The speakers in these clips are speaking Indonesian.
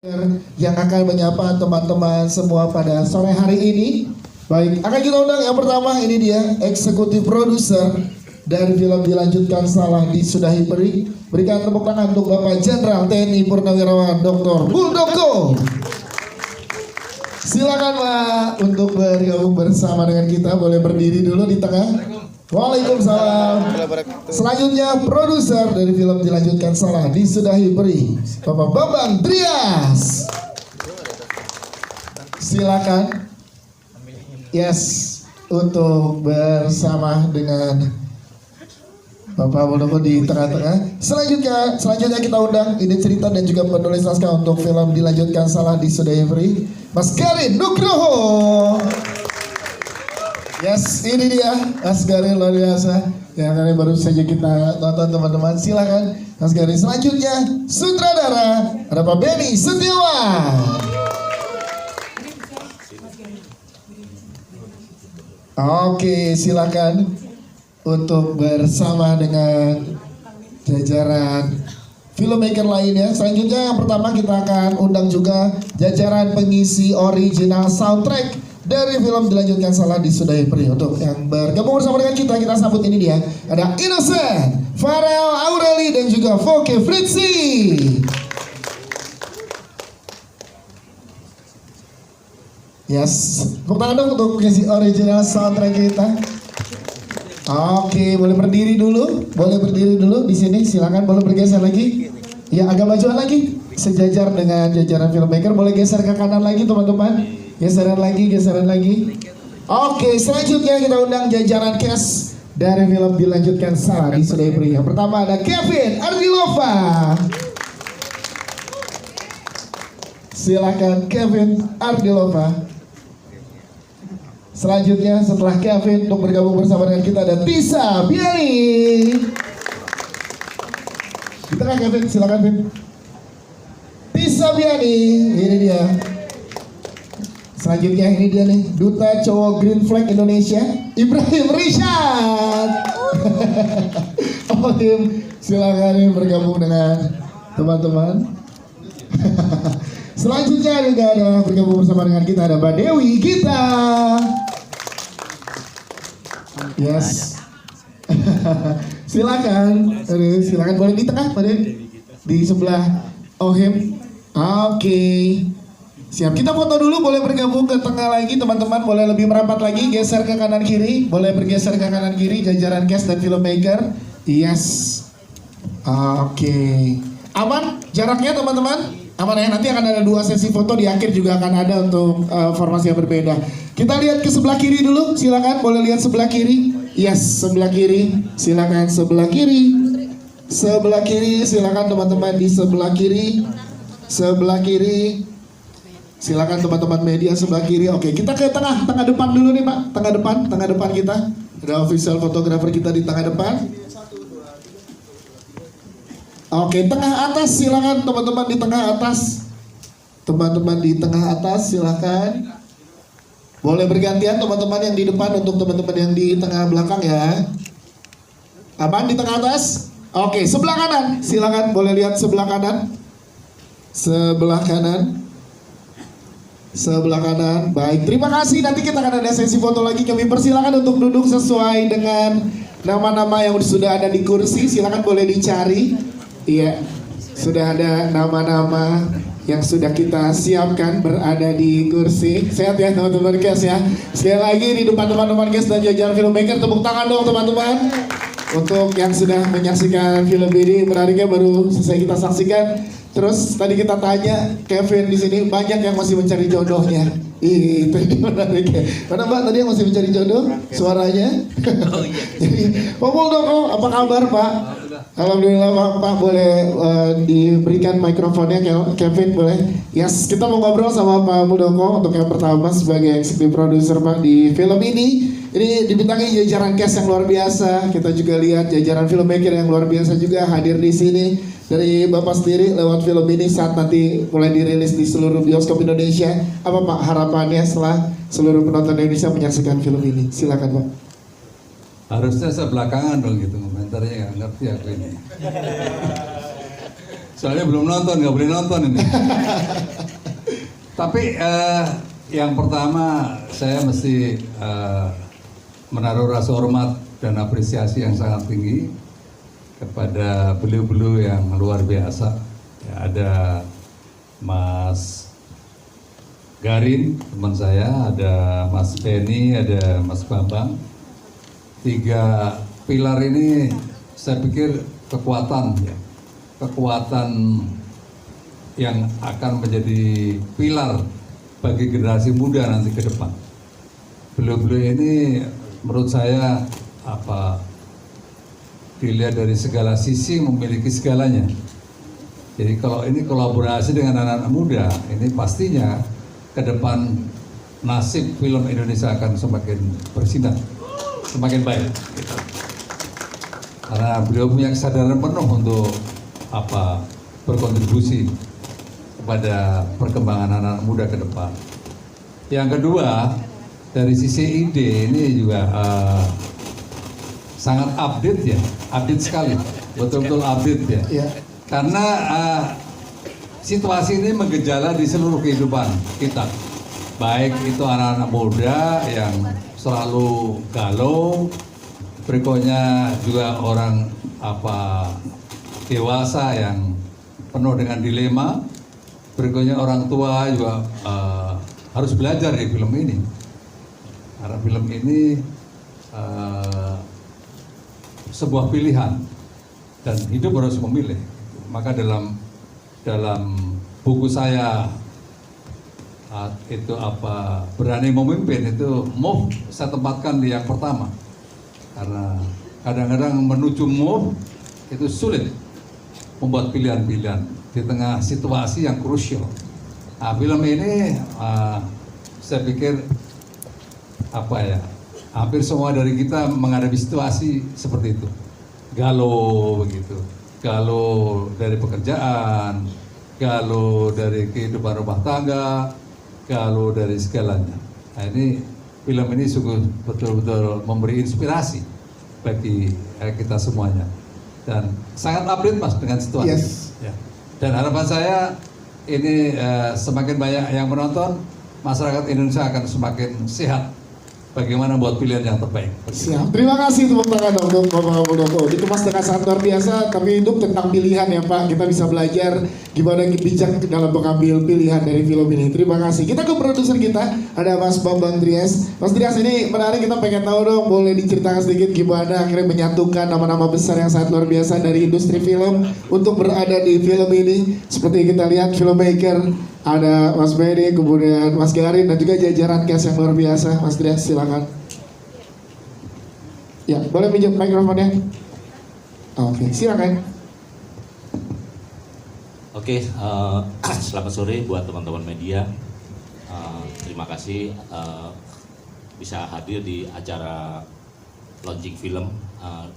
yang akan menyapa teman-teman semua pada sore hari ini. Baik, akan kita undang yang pertama, ini dia eksekutif produser dari film Dilanjutkan Salah Disudahi Peri. Berikan tepuk tangan untuk Bapak Jenderal TNI Purnawirawan Dr. Muldoko. Silakan Pak untuk bergabung bersama dengan kita. Boleh berdiri dulu di tengah. Waalaikumsalam. Selanjutnya produser dari film Dilanjutkan Salah Disudahi Peri, Bapak Bambang Drias. Silakan. Yes, untuk bersama dengan Bapak Muldoko di tengah-tengah. Selanjutnya kita undang ide cerita dan juga penulis naskah untuk film Dilanjutkan Salah Disudahi Peri, Mas Garin Nugroho. Yes, ini dia Mas Garin, luar biasa. Yang kali baru saja kita tonton teman-teman. Silakan Mas Garin. Selanjutnya sutradara ada Pak Benny Setiawan. Oke, silakan untuk bersama dengan jajaran filmmaker lainnya. Selanjutnya yang pertama kita akan undang juga jajaran pengisi original soundtrack dari film Dilanjutkan Salah Disudahi Peri. Untuk yang bergabung bersama dengan kita sambut ini dia. Ada Innocent, Farel Aureli dan juga Voke Fritzi. Yes, tepuk tangan dong untuk pengisi original soundtrack kita. Oke, boleh berdiri dulu di sini. Silakan, boleh bergeser lagi. Ya, agak majuan lagi. Sejajar dengan jajaran filmmaker. Boleh geser ke kanan lagi teman-teman. Geseran lagi. Oke, selanjutnya kita undang jajaran cast dari film Dilanjutkan Salah Disudahi Peri. Yang pertama ada Kevin Ardilova. Silakan Kevin Ardilova. Selanjutnya setelah Kevin untuk bergabung bersama dengan kita ada Tisa Biani. Di tengah Kevin, silakan Kevin. Tisa Biani, ini dia. Selanjutnya ini dia nih, Duta Cowok Green Flag Indonesia, Ibrahim Rishad. Oke, silakan bergabung dengan teman-teman. Selanjutnya juga ada bergabung bersama dengan kita ada Mbak Dewi Gita. Yes. Silakan boleh di tengah Pak Dewi, di sebelah Ohim. Oke. Siap, kita foto dulu, boleh bergabung ke tengah lagi teman-teman, boleh lebih merapat lagi, geser ke kanan kiri, boleh bergeser ke kanan kiri, jajaran cast dan filmmaker. Yes. Oke. Aman jaraknya teman-teman? Aman ya, nanti akan ada 2 sesi foto, di akhir juga akan ada untuk formasi yang berbeda. Kita lihat ke sebelah kiri dulu, silakan, boleh lihat sebelah kiri. Yes, sebelah kiri, silakan sebelah kiri. Sebelah kiri, silakan teman-teman di sebelah kiri. Sebelah kiri. Silakan teman-teman media sebelah kiri. Oke, kita ke tengah depan dulu nih Pak. Tengah depan kita. Ada official fotografer kita di tengah depan. Oke, tengah atas silakan teman-teman di tengah atas. Teman-teman di tengah atas silakan. Boleh bergantian teman-teman yang di depan untuk teman-teman yang di tengah belakang ya. Aman di tengah atas? Oke, sebelah kanan. Silakan boleh lihat sebelah kanan. Sebelah kanan. Baik, terima kasih. Nanti kita akan ada sesi foto lagi. Kami persilakan untuk duduk sesuai dengan nama-nama yang sudah ada di kursi. Silakan boleh dicari. Iya, sudah ada nama-nama yang sudah kita siapkan berada di kursi. Sehat ya teman-teman guys ya. Sekali lagi di depan teman-teman guys dan jajaran filmmaker, tepuk tangan dong teman-teman. Untuk yang sudah menyaksikan film ini, menariknya baru selesai kita saksikan. Terus tadi kita tanya Kevin di sini, banyak yang masih mencari jodohnya. Itu menarik ya. Mana Mbak tadi yang masih mencari jodoh? Suaranya. Oh iya. Pak Muldoko, apa kabar Pak? Alhamdulillah Pak, boleh diberikan mikrofonnya Kevin boleh. Yes, kita mau ngobrol sama Pak Muldoko untuk yang pertama sebagai eksekutif produser Pak di film ini. Ini dibintangi jajaran cast yang luar biasa. Kita juga lihat jajaran filmmaker yang luar biasa juga hadir di sini. Dari Bapak sendiri lewat film ini saat nanti mulai dirilis di seluruh bioskop Indonesia, apa Pak harapannya setelah seluruh penonton Indonesia menyaksikan film ini? Silakan Pak. Harusnya saya belakangan dong gitu komentarnya, nggak ngerti aku ini. Soalnya belum nonton, nggak boleh nonton ini. Tapi yang pertama saya mesti menaruh rasa hormat dan apresiasi yang sangat tinggi kepada beliau-beliau yang luar biasa. Ya, ada Mas Garin, teman saya, ada Mas Benny, ada Mas Bambang. 3 pilar ini saya pikir kekuatan, ya. Kekuatan yang akan menjadi pilar bagi generasi muda nanti ke depan. Beliau-beliau ini menurut saya dilihat dari segala sisi memiliki segalanya. Jadi kalau ini kolaborasi dengan anak-anak muda, ini pastinya ke depan nasib film Indonesia akan semakin bersinar, semakin baik. Karena beliau punya kesadaran penuh untuk berkontribusi kepada perkembangan anak-anak muda ke depan. Yang kedua, dari sisi ide ini juga sangat update ya, update sekali, betul-betul update ya. Ya. Karena situasi ini menggejala di seluruh kehidupan kita. Baik itu anak-anak muda yang selalu galau, berikutnya juga orang dewasa yang penuh dengan dilema, berikutnya orang tua juga harus belajar di film ini. Karena film ini sebuah pilihan dan hidup harus memilih. Maka dalam buku saya itu berani memimpin, itu move saya tempatkan di yang pertama. Karena kadang-kadang menuju move itu sulit membuat pilihan-pilihan di tengah situasi yang krusial. Nah, film ini saya pikir hampir semua dari kita menghadapi situasi seperti itu, galau begitu, galau dari pekerjaan, galau dari kehidupan rumah tangga, galau dari segalanya. Nah, ini film ini sungguh betul-betul memberi inspirasi bagi kita semuanya dan sangat update Mas dengan situasi. Yes. Ya. Dan harapan saya ini semakin banyak yang menonton, masyarakat Indonesia akan semakin sehat. Bagaimana buat pilihan yang terbaik. Siap. Terima kasih tepuk tangan untuk Bapak Muldoko. Itu Mas dengan sangat luar biasa, tapi hidup tentang pilihan ya Pak. Kita bisa belajar gimana bijak dalam mengambil pilihan dari film ini. Terima kasih. Kita ke produser kita, ada Mas Bambang Dries. Mas Dries, ini menarik, kita pengen tahu dong, boleh diceritakan sedikit gimana akhirnya menyatukan nama-nama besar yang sangat luar biasa dari industri film untuk berada di film ini. Seperti kita lihat filmmaker, ada Mas Benny, kemudian Mas Garin, dan juga jajaran cast yang luar biasa. Mas Dries, silakan. Ya, boleh pinjam mikrofonnya? Oke, silakan. Oke, selamat sore buat teman-teman media. Terima kasih bisa hadir di acara launching film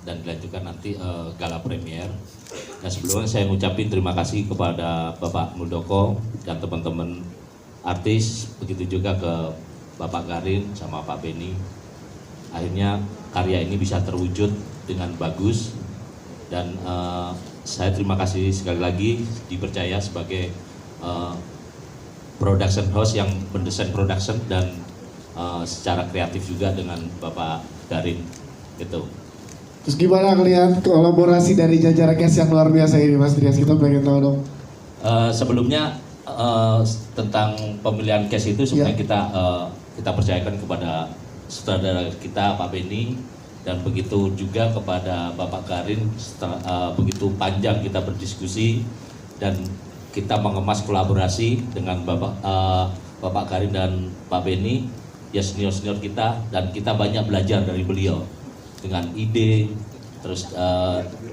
dan dilanjutkan nanti gala premier. Dan sebelumnya saya ngucapin terima kasih kepada Bapak Muldoko dan teman-teman artis, begitu juga ke Bapak Garin sama Pak Benny. Akhirnya karya ini bisa terwujud dengan bagus dan saya terima kasih sekali lagi dipercaya sebagai production house yang mendesain production dan secara kreatif juga dengan Bapak Garin gitu. Terus gimana ngelihat kolaborasi dari jajaran cast yang luar biasa ini Mas Dries? Kita pengen tahu dong. Sebelumnya tentang pemilihan cast itu sebenarnya kita percayakan kepada sutradara kita Pak Benny dan begitu juga kepada Bapak Garin. Begitu panjang kita berdiskusi dan kita mengemas kolaborasi dengan Bapak Garin dan Pak Benny, ya senior-senior kita, dan kita banyak belajar dari beliau dengan ide, terus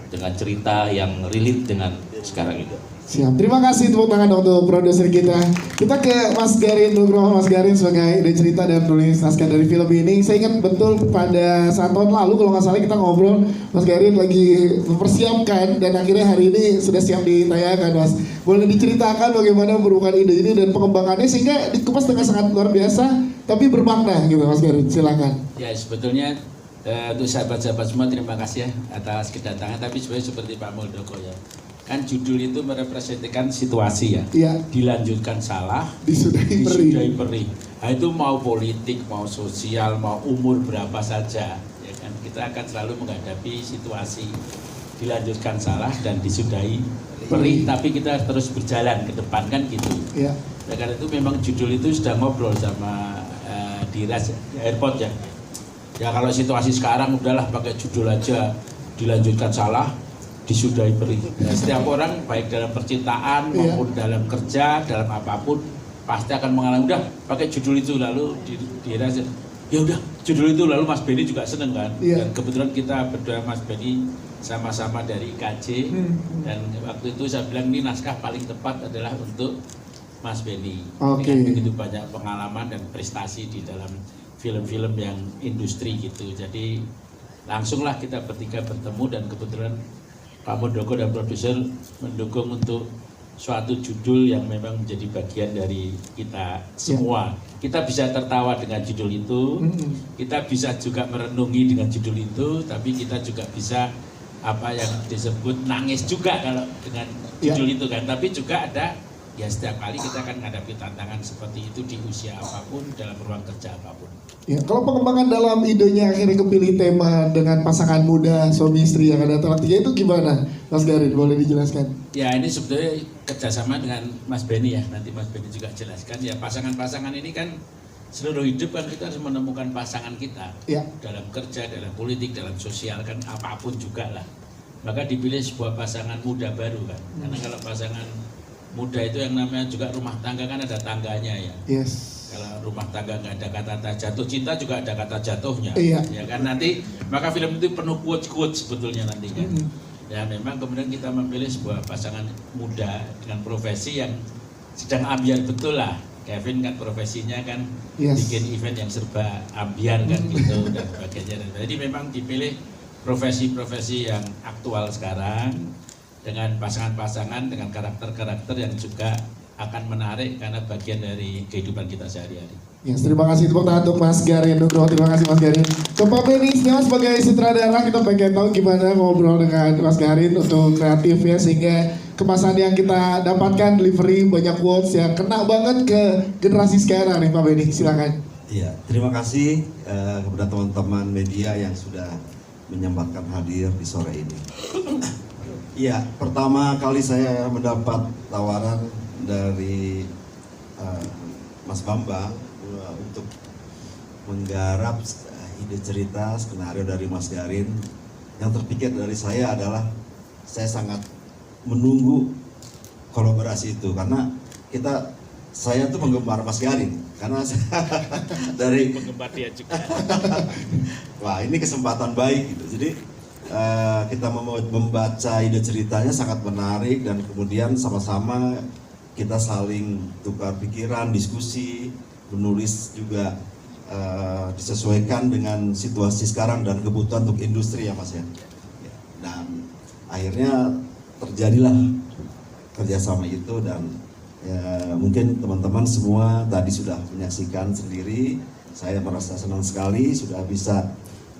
dengan cerita yang relate dengan sekarang itu. Siap, terima kasih tepuk tangan untuk produser kita. Kita ke Mas Garin Nugroho. Mas Garin sebagai ide cerita dan penulis naskah dari film ini. Saya ingat betul pada saat tahun lalu kalau nggak salah kita ngobrol, Mas Garin lagi mempersiapkan dan akhirnya hari ini sudah siap ditayangkan Mas. Boleh diceritakan bagaimana merupakan ide ini dan pengembangannya sehingga dikemas dengan sangat luar biasa tapi bermakna gitu Mas Garin, silakan. Ya sebetulnya untuk sahabat-sahabat semua terima kasih ya atas kedatangan, tapi sebenarnya seperti Pak Muldoko ya, Kan judul itu merepresentasikan situasi ya. Iya. Dilanjutkan salah, Disudahi disudahi perih. Nah, itu mau politik, mau sosial, mau umur berapa saja, ya kan kita akan selalu menghadapi situasi dilanjutkan salah dan disudahi perih, tapi kita terus berjalan ke depan kan gitu. Iya. Ya, karena itu memang judul itu sudah ngobrol sama Diras Airport ya. Ya kalau situasi sekarang udahlah pakai judul aja, dilanjutkan salah, disudahi perih. Nah, setiap orang baik dalam percintaan maupun dalam kerja, dalam apapun pasti akan mengalami udah pakai judul itu lalu dirasa ya udah judul itu lalu Mas Benny juga seneng kan. Dan kebetulan kita berdua Mas Benny sama-sama dari KJ dan waktu itu saya bilang ini naskah paling tepat adalah untuk Mas Benny. Dengan begitu banyak pengalaman dan prestasi di dalam film-film yang industri gitu. Jadi langsunglah kita bertiga bertemu dan kebetulan Pak Muldoko dan produser mendukung untuk suatu judul yang memang menjadi bagian dari kita semua. Kita bisa tertawa dengan judul itu, kita bisa juga merenungi dengan judul itu, tapi kita juga bisa apa yang disebut nangis juga kalau dengan judul itu kan. Tapi juga ada ya setiap kali kita akan menghadapi tantangan seperti itu di usia apapun, dalam ruang kerja apapun. Ya, kalau pengembangan dalam idenya akhirnya kepilih tema dengan pasangan muda suami istri yang ada talak 3 itu gimana, Mas Garin? Boleh dijelaskan? Ya ini sebetulnya kerjasama dengan Mas Benny ya, nanti Mas Benny juga jelaskan. Ya pasangan-pasangan ini kan seluruh hidup kan kita harus menemukan pasangan kita dalam kerja, dalam politik, dalam sosial kan apapun juga lah. Maka dipilih sebuah pasangan muda baru kan, karena kalau pasangan muda itu yang namanya juga rumah tangga kan ada tangganya ya. Kalau rumah tangga nggak ada kata jatuh cinta juga ada kata jatuhnya, ya kan nanti maka film itu penuh quotes sebetulnya nanti kan. Ya memang kemudian kita memilih sebuah pasangan muda dengan profesi yang sedang ambiar betul lah. Kevin kan profesinya kan bikin event yang serba ambiar kan gitu dan sebagainya. Jadi memang dipilih profesi-profesi yang aktual sekarang dengan pasangan-pasangan dengan karakter-karakter yang juga akan menarik karena bagian dari kehidupan kita sehari-hari. Yes, terima kasih tepuk tangan untuk Mas Garin Nugroho. Terima kasih Mas Garin. Ke Pak Benny sebagai sutradara kita pengen tahu gimana ngobrol dengan Mas Garin untuk kreatifnya sehingga kemasan yang kita dapatkan delivery banyak quotes yang kena banget ke generasi sekarang nih Pak Benny. Silakan. Iya, terima kasih kepada teman-teman media yang sudah menyempatkan hadir di sore ini. Iya, pertama kali saya mendapat tawaran dari Mas Bambang untuk menggarap ide cerita skenario dari Mas Garin. Yang terpikir dari saya adalah saya sangat menunggu kolaborasi itu karena saya tuh penggemar Mas Garin karena dari penggemar dia juga. Wah, ini kesempatan baik gitu. Jadi kita membaca ide ceritanya sangat menarik dan kemudian sama-sama kita saling tukar pikiran, diskusi, menulis juga disesuaikan dengan situasi sekarang dan kebutuhan untuk industri ya Mas ya. Dan akhirnya terjadilah kerjasama itu dan ya, mungkin teman-teman semua tadi sudah menyaksikan sendiri. Saya merasa senang sekali sudah bisa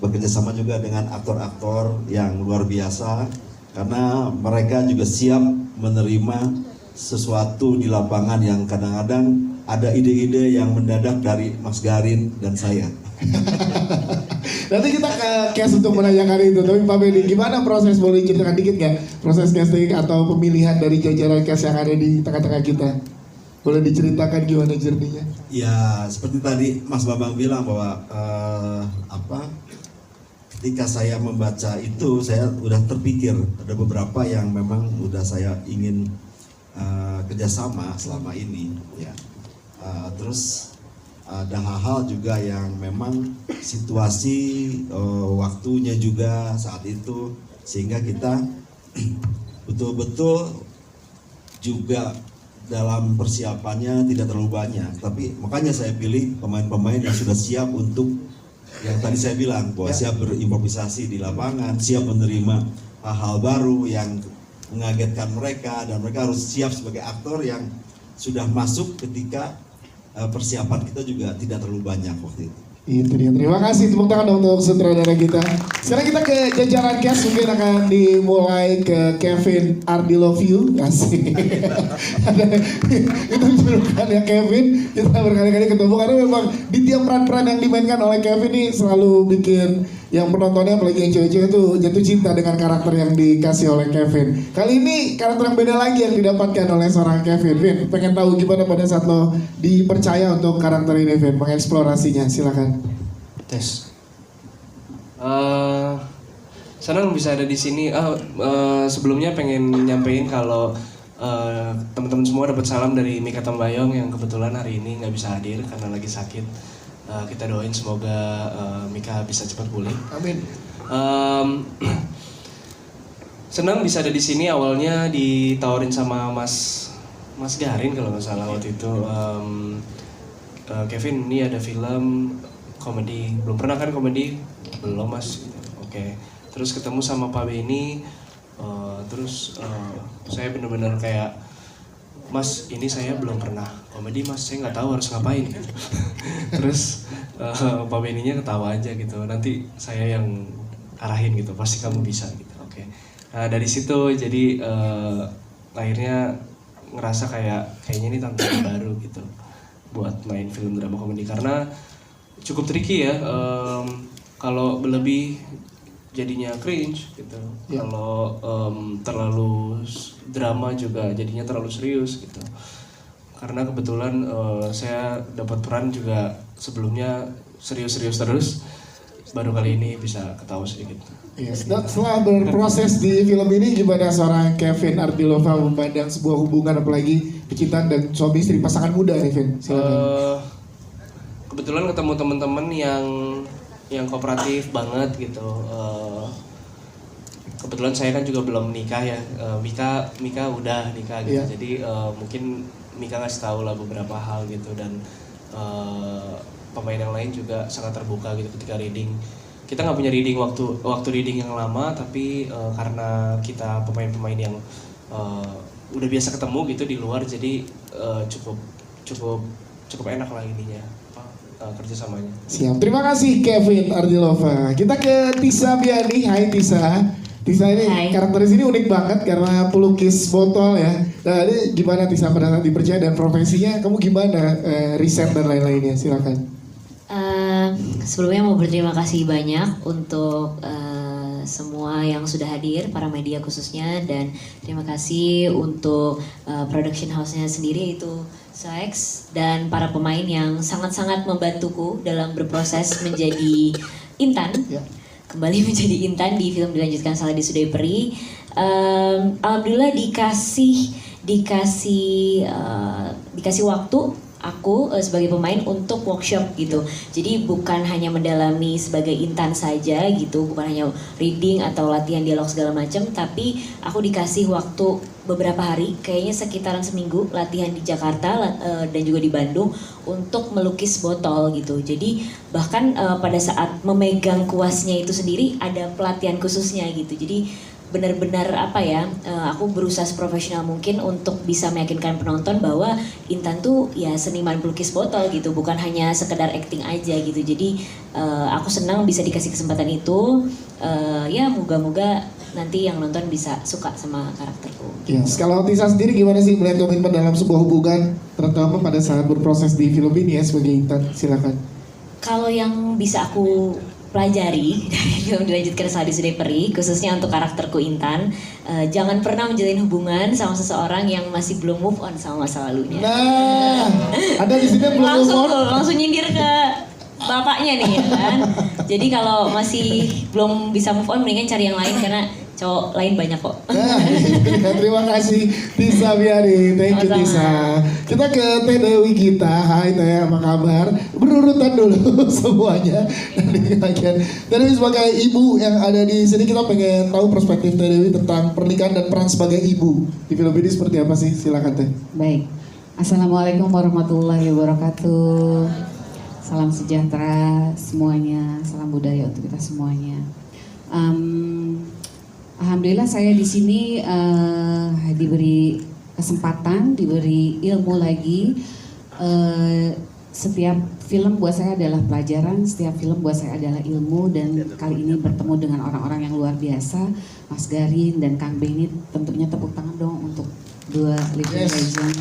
bekerja sama juga dengan aktor-aktor yang luar biasa karena mereka juga siap menerima sesuatu di lapangan yang kadang-kadang ada ide-ide yang mendadak dari Mas Garin dan saya. Nanti kita ke cast untuk menanyakan itu. Tapi Pak Benny, gimana proses, boleh ceritakan dikit nggak proses casting atau pemilihan dari jajaran cast yang ada di tengah-tengah kita? Boleh diceritakan gimana journey-nya? Ya seperti tadi Mas Bambang bilang bahwa ketika saya membaca itu saya udah terpikir ada beberapa yang memang udah saya ingin kerjasama selama ini ya. Terus ada hal-hal juga yang memang situasi waktunya juga saat itu sehingga kita betul-betul juga dalam persiapannya tidak terlalu banyak, tapi makanya saya pilih pemain-pemain yang sudah siap untuk yang tadi saya bilang bahwa siap berimprovisasi di lapangan, siap menerima hal-hal baru yang mengagetkan mereka dan mereka harus siap sebagai aktor yang sudah masuk ketika persiapan kita juga tidak terlalu banyak waktu itu. Itu dia. Terima kasih, tepuk tangan untuk sutradara kita. Sekarang kita ke jajaran cast, mungkin akan dimulai ke Kevin Ardi Love You. Asik. Itu julukan ya Kevin. Kita berkali-kali ketemu karena memang di tiap peran-peran yang dimainkan oleh Kevin ini selalu bikin yang penontonnya apalagi yang cewek-cewek itu jatuh cinta dengan karakter yang dikasih oleh Kevin. Kali ini karakter yang beda lagi yang didapatkan oleh seorang Kevin. Vin, pengen tahu gimana pada saat lo dipercaya untuk karakter ini, Vin, mengeksplorasinya, silakan. Tes. Senang bisa ada di sini. Sebelumnya pengen nyampein kalau teman-teman semua dapat salam dari Mika Tambayong yang kebetulan hari ini nggak bisa hadir karena lagi sakit. Kita doain semoga Mika bisa cepat pulih. Amin. Senang bisa ada di sini. Awalnya ditawarin sama Mas Garin kalau nggak salah waktu itu. Kevin, ini ada film komedi. Belum pernah kan komedi? Belum Mas. Oke. Terus ketemu sama Pak Benny. Saya benar-benar kayak, Mas, ini saya belum pernah komedi, Mas, saya nggak tahu harus ngapain. Terus Pak Benny-nya ketawa aja gitu. Nanti saya yang arahin gitu. Pasti kamu bisa gitu. Oke. Nah dari situ jadi akhirnya ngerasa kayaknya ini tantangan baru gitu buat main film drama komedi karena cukup tricky ya. Kalau berlebih jadinya cringe gitu. Ya. Kalau terlalu drama juga jadinya terlalu serius gitu. Karena kebetulan saya dapat peran juga sebelumnya serius-serius terus. Baru kali ini bisa ketawa sedikit. Yes. Setelah berproses di film ini, gimana seorang Kevin Ardilova memandang sebuah hubungan apalagi percintaan dan suami istri pasangan muda nih, Vin? Silakan. Kebetulan ketemu teman-teman yang kooperatif banget gitu. Kebetulan saya kan juga belum nikah ya. Mika udah nikah gitu. Yeah. Jadi mungkin Mika ngasih tahu lah beberapa hal gitu dan pemain yang lain juga sangat terbuka gitu ketika reading. Kita nggak punya reading waktu reading yang lama, tapi karena kita pemain-pemain yang udah biasa ketemu gitu di luar, jadi cukup enak lah ininya kerjasamanya. Siap, terima kasih Kevin Ardilova. Kita ke Tisa Biani. Hai Tisa. Tisa ini Hai. karakter di sini unik banget karena pelukis botol ya. Nah ini gimana Tisa pada saat dipercaya dan profesinya kamu gimana riset dan lain-lainnya, silakan. Sebelumnya mau berterima kasih banyak untuk semua yang sudah hadir, para media khususnya, dan terima kasih untuk production house-nya sendiri yaitu Saex dan para pemain yang sangat-sangat membantuku dalam berproses menjadi Intan. Ya. Kembali menjadi Intan di film dilanjutkan Salah di Sudai Peri. Alhamdulillah dikasih waktu aku sebagai pemain untuk workshop gitu. Jadi bukan hanya mendalami sebagai Intan saja gitu, bukan hanya reading atau latihan dialog segala macam, tapi aku dikasih waktu beberapa hari, kayaknya sekitaran seminggu latihan di Jakarta dan juga di Bandung untuk melukis botol gitu. Jadi bahkan pada saat memegang kuasnya itu sendiri ada pelatihan khususnya gitu. Jadi benar-benar aku berusaha seprofesional mungkin untuk bisa meyakinkan penonton bahwa Intan tuh ya seniman pelukis botol gitu, bukan hanya sekedar acting aja gitu. Jadi aku senang bisa dikasih kesempatan itu. Ya moga-moga nanti yang nonton bisa suka sama karakterku. Yes. Kalau Tisa sendiri gimana sih melihat komitmen dalam sebuah hubungan, terutama pada saat berproses di film ini ya sebagai Intan, silakan. Kalau yang bisa aku pelajari dari film dilanjutkan Salah di Sudai Peri, khususnya untuk karakterku Intan, jangan pernah menjalin hubungan sama seseorang yang masih belum move on sama masa lalunya. Nah, ada di sini belum move on. langsung nyindir ke bapaknya nih ya kan. Jadi kalau masih belum bisa move on, mendingan cari yang lain karena cowok lain banyak kok. Nah, terima kasih Tisa Biani, thank you Sama-sama. Tisa. Kita ke Teh Dewi Gita. Hai Teh, apa kabar? Berurutan dulu semuanya dari bagian. Dewi sebagai ibu yang ada di sini, kita pengen tahu perspektif Teh Dewi tentang pernikahan dan peran sebagai ibu di film ini seperti apa sih? Silakan Teh. Baik, Assalamualaikum warahmatullahi wabarakatuh. Salam sejahtera semuanya, salam budaya untuk kita semuanya. Alhamdulillah saya di sini diberi kesempatan, diberi ilmu lagi setiap film buat saya adalah pelajaran, setiap film buat saya adalah ilmu, dan kali ini bertemu dengan orang-orang yang luar biasa, Mas Garin dan Kang Benny, tentunya tepuk tangan dong untuk dua living legend.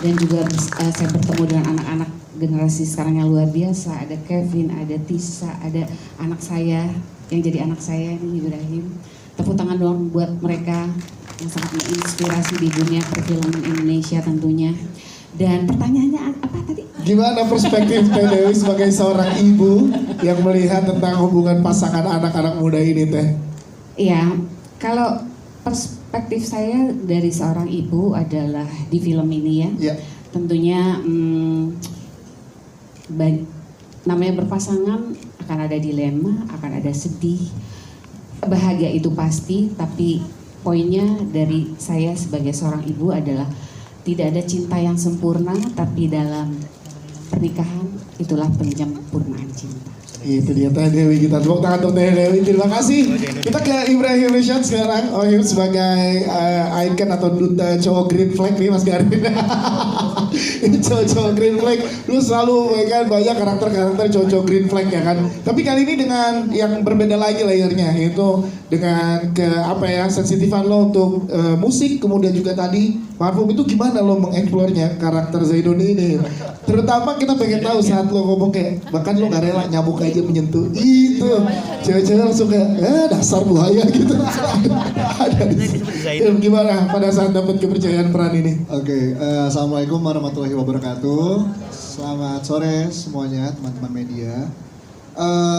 Dan juga saya bertemu dengan anak-anak generasi sekarang yang luar biasa, ada Kevin, ada Tisa, ada anak saya yang jadi anak saya ini Ibrahim. Tepuk tangan dong buat mereka yang sangat menginspirasi di dunia perfilman Indonesia tentunya. Dan pertanyaannya apa tadi? Gimana perspektif Teh Dewi sebagai seorang ibu yang melihat tentang hubungan pasangan anak-anak muda ini, Teh? Iya, kalau perspektif saya dari seorang ibu adalah di film ini ya. Tentunya namanya berpasangan akan ada dilema, akan ada sedih. Bahagia itu pasti, tapi poinnya dari saya sebagai seorang ibu adalah tidak ada cinta yang sempurna, tapi dalam pernikahan itulah penyempurnaan cinta. Itu dia Teh Dewi, kita tepuk tangan untuk Teh Dewi, terima kasih. Kita ke Ibrahim Rishad sekarang. Ohim sebagai icon atau duta cowok green flag nih Mas Garin. Ini cowok green flag, lu selalu kan banyak karakter-karakter cowok green flag ya kan. Tapi kali ini dengan yang berbeda lagi layernya, yaitu dengan sensitifan lo untuk musik, kemudian juga tadi parfum. Itu gimana lo mengeksplornya karakter Zainun ini? Terutama kita pengen tahu saat lo ngomong kayak bahkan lo gak rela nyamuk aja menyentuh itu, cewek-cewek langsung kayak dasar buaya gitu. Ada gimana pada saat dapat kepercayaan peran ini? Oke, assalamualaikum warahmatullahi wabarakatuh. Selamat sore semuanya teman-teman media.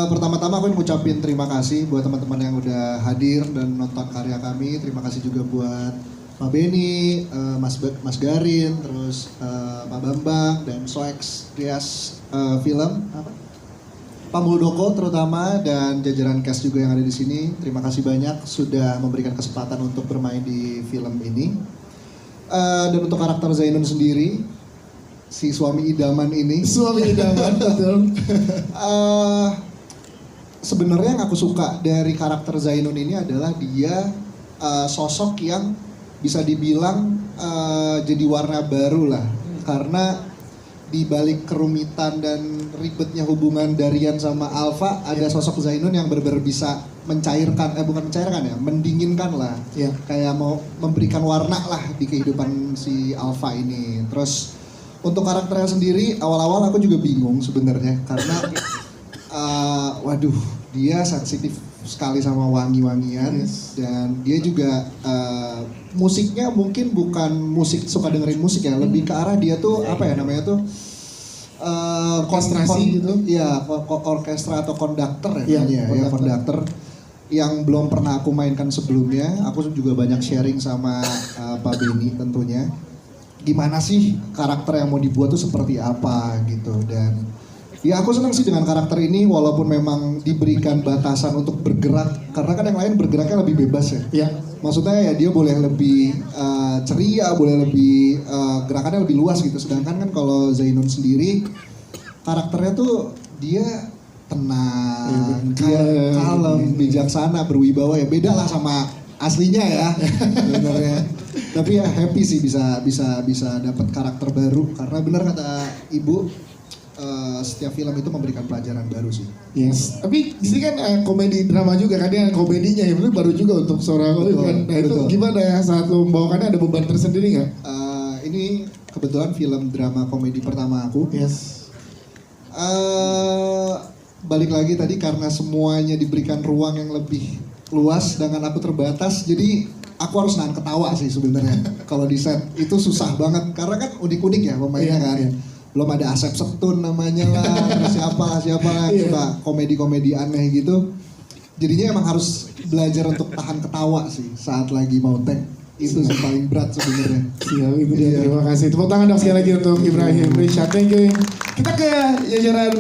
Pertama-tama aku ingin ngucapin terima kasih buat teman-teman yang udah hadir dan nonton karya kami. Terima kasih juga buat Pak Benny, Mas Garin, terus Pak Bambang dan Soex Rias Film, Pak Muldoko terutama, dan jajaran cast juga yang ada di sini. Terima kasih banyak sudah memberikan kesempatan untuk bermain di film ini. Dan untuk karakter Zainun sendiri, si suami idaman ini. Suami idaman, betul. Sebenarnya yang aku suka dari karakter Zainun ini adalah dia sosok yang bisa dibilang jadi warna baru lah, karena di balik kerumitan dan ribetnya hubungan Darian sama Alfa, ada sosok Zainun yang benar-benar bisa mencairkan, bukan mencairkan ya, mendinginkan lah, kayak mau memberikan warna lah di kehidupan si Alfa ini. Terus untuk karakternya sendiri, awal-awal aku juga bingung sebenarnya, karena waduh, dia sensitif sekali sama wangi-wangian, dan dia juga musiknya mungkin bukan musik suka dengerin musik ya, lebih ke arah dia tuh apa ya namanya tuh orkestrasi gitu. Iya, orkestra atau konduktor ya namanya ya, konduktor yang belum pernah aku mainkan sebelumnya. Aku juga banyak sharing sama Pak Benny tentunya. Gimana sih karakter yang mau dibuat tuh seperti apa gitu, dan ya aku senang sih dengan karakter ini walaupun memang diberikan batasan untuk bergerak, karena kan yang lain bergeraknya lebih bebas ya. Iya. Maksudnya ya dia boleh lebih ceria, boleh lebih gerakannya lebih luas gitu. Sedangkan kan kalau Zainun sendiri karakternya tuh dia tenang, kalem, bijaksana, berwibawa ya. Beda lah sama aslinya ya sebenarnya. Tapi ya happy sih bisa dapat karakter baru, karena benar kata Ibu, setiap film itu memberikan pelajaran baru sih. Yes. Tapi di sini kan komedi drama juga kan, dia komedinya ya, baru juga untuk seorang kan. Nah itu gimana ya saat lo membawakannya, ada beban tersendiri nggak? Ini kebetulan film drama komedi pertama aku. Yes. Balik lagi tadi, karena semuanya diberikan ruang yang lebih luas dengan aku terbatas, jadi aku harus nahan ketawa sih sebenarnya. Kalau di set itu susah banget, karena kan unik-unik ya pemainnya kan. Belum ada Asep Septun namanya lah, terus siapa lah, suka komedi-komedi aneh gitu. Jadinya emang harus belajar untuk tahan ketawa sih saat lagi mau take. Itu sih paling berat sebenarnya. Siap, itu dia. Terima kasih. Tepuk tangan dong sekali lagi untuk Ibrahim Rishad. Thank you. Kita ke jajaran